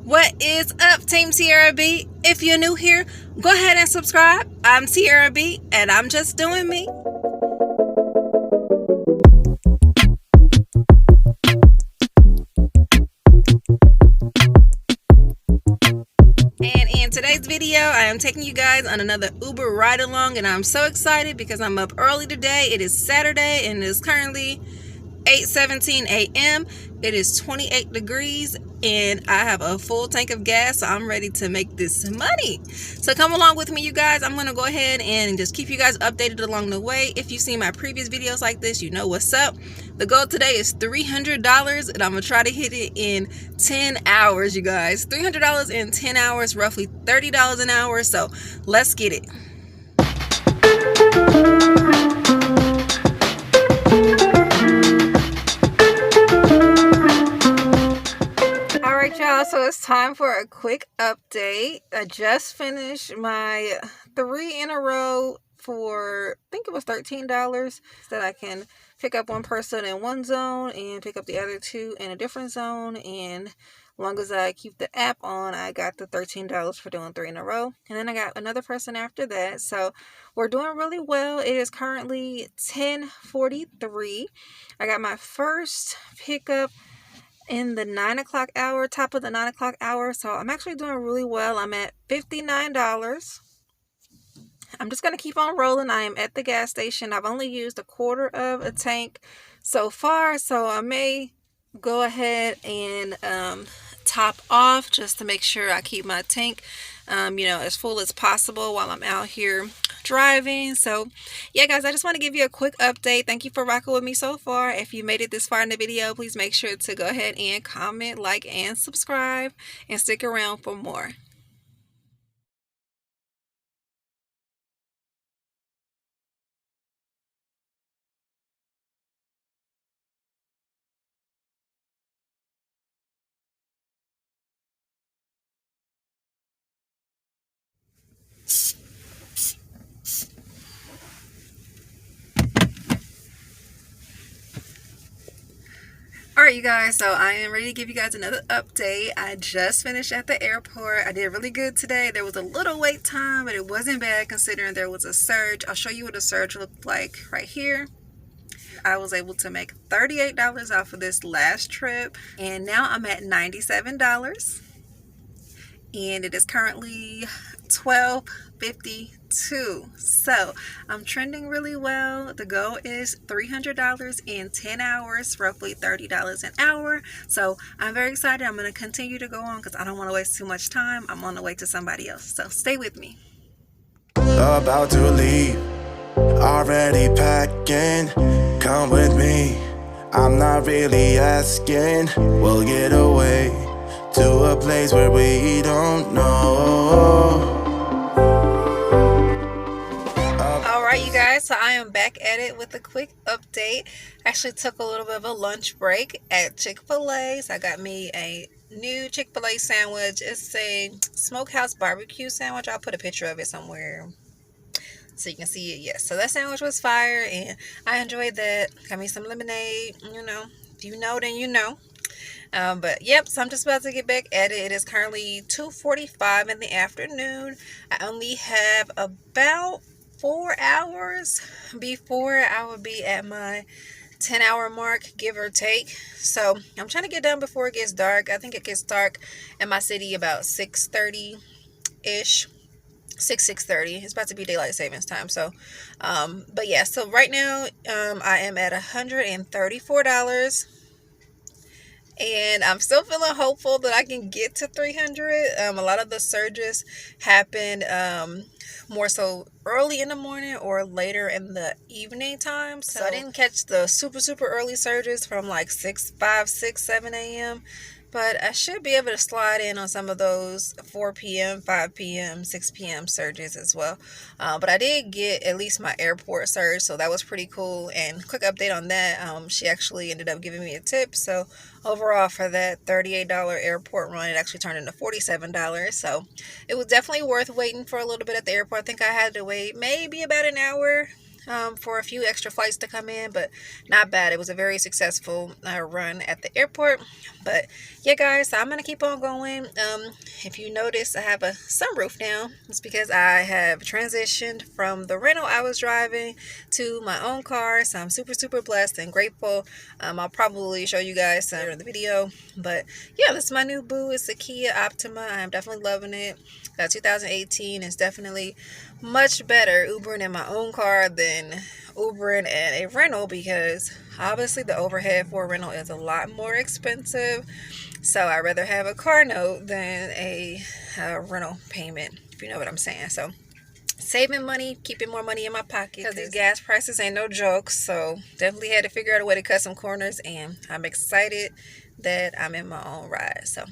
What is up, Team Tiarrea B? If you're new here, go ahead and subscribe. I'm Tiarrea B, and I'm just doing me. And in today's video, I am taking you guys on another Uber ride along, and I'm so excited because I'm up early today. It is Saturday, and it is currently 8:17 a.m. It is 28 degrees and I have a full tank of gas, so I'm ready to make this money. So come along with me, you guys. I'm gonna go ahead and just keep you guys updated along the way. If you've seen my previous videos like this, you know what's up. The goal today is $300, and I'm gonna try to hit it in 10 hours, you guys. $300 in 10 hours, roughly $30 an hour. So let's get it. Y'all, so it's time for a quick update. I just finished my 3 in a row for, I think it was $13, that I can pick up one person in one zone and pick up the other two in a different zone. And as long as I keep the app on, I got the $13 for doing 3 in a row. And then I got another person after that. So we're doing really well. It is currently 10:43. I got my first pickup in the 9 o'clock hour, top of the 9 o'clock hour. So I'm actually doing really well. I'm at $59. I'm just going to keep on rolling. I am at the gas station. I've only used a quarter of a tank so far, so I may go ahead and top off just to make sure I keep my tank as full as possible while I'm out here driving. So yeah, guys, I just want to give you a quick update. Thank you for rocking with me so far. If you made it this far in the video, please make sure to go ahead and comment, like, and subscribe, and stick around for more. Alright, you guys, so I am ready to give you guys another update. I just finished at the airport. I did really good today. There was a little wait time, but it wasn't bad considering there was a surge. I'll show you what a surge looked like right here. I was able to make $38 off of this last trip, and now I'm at $97. And it is currently 12:52. So I'm trending really well. The goal is $300 in 10 hours, roughly $30 an hour. So I'm very excited. I'm going to continue to go on because I don't want to waste too much time. I'm on the way to somebody else, so stay with me. About to leave, already packing. Come with me, I'm not really asking. We'll get away to a place where we don't know. Alright, you guys, so I am back at it with a quick update. Actually took a little bit of a lunch break at Chick-fil-A. So I got me a new Chick-fil-A sandwich. It's a smokehouse barbecue sandwich. I'll put a picture of it somewhere so you can see it. Yes, so that sandwich was fire and I enjoyed that. Got me some lemonade. If you know, then you know. But yep, so I'm just about to get back at it. It is currently 2:45 in the afternoon. I only have about 4 hours before I will be at my 10-hour mark, give or take. So I'm trying to get done before it gets dark. I think it gets dark in my city about 6:30 ish. 6:30. It's about to be daylight savings time. So but yeah, so right now I am at $134, and I'm still feeling hopeful that I can get to 300. A lot of the surges happened more so early in the morning or later in the evening time. So I didn't catch the super early surges from like 5, 6, 7 a.m. But I should be able to slide in on some of those 4 p.m., 5 p.m., 6 p.m. surges as well. But I did get at least my airport surge, so that was pretty cool. And quick update on that, she actually ended up giving me a tip. So overall for that $38 airport run, it actually turned into $47. So it was definitely worth waiting for a little bit at the airport. I think I had to wait maybe about an hour for a few extra flights to come in, but not bad. It was a very successful run at the airport. But yeah, guys, so I'm gonna keep on going. If you notice, I have a sunroof now. It's because I have transitioned from the rental I was driving to my own car, so I'm super blessed and grateful. I'll probably show you guys in the video, but yeah, this is my new boo. It's a Kia Optima. I am definitely loving it. 2018 is definitely much better Ubering in my own car than Ubering at a rental, because obviously the overhead for a rental is a lot more expensive. So I'd rather have a car note than a rental payment, if you know what I'm saying. So saving money, keeping more money in my pocket, because these gas prices ain't no joke. So definitely had to figure out a way to cut some corners, and I'm excited that I'm in my own ride. So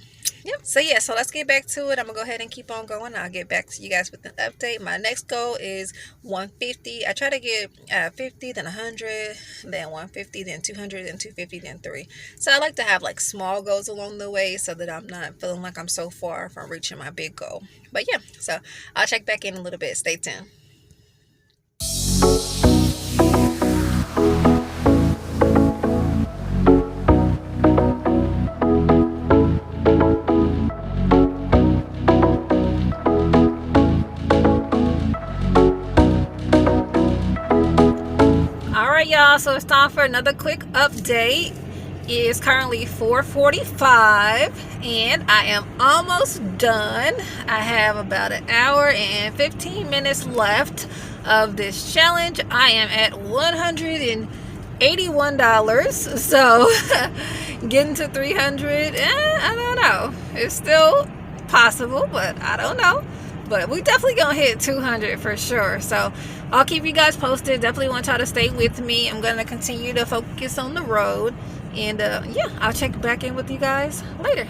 yep. So yeah, so let's get back to it. I'm gonna go ahead and keep on going. I'll get back to you guys with an update. My next goal is 150. I try to get 50, then 100, then 150, then 200, then 250, then 3. So I like to have like small goals along the way, so that I'm not feeling like I'm so far from reaching my big goal. But yeah, so I'll check back in a little bit. Stay tuned. Y'all, so it's time for another quick update. It's currently 4:45 and I am almost done. I have about an hour and 15 minutes left of this challenge. I am at $181, so getting to 300, I don't know. It's still possible, but I don't know. But we definitely gonna hit 200 for sure. So I'll keep you guys posted. Definitely want y'all to stay with me. I'm gonna continue to focus on the road, and yeah, I'll check back in with you guys later.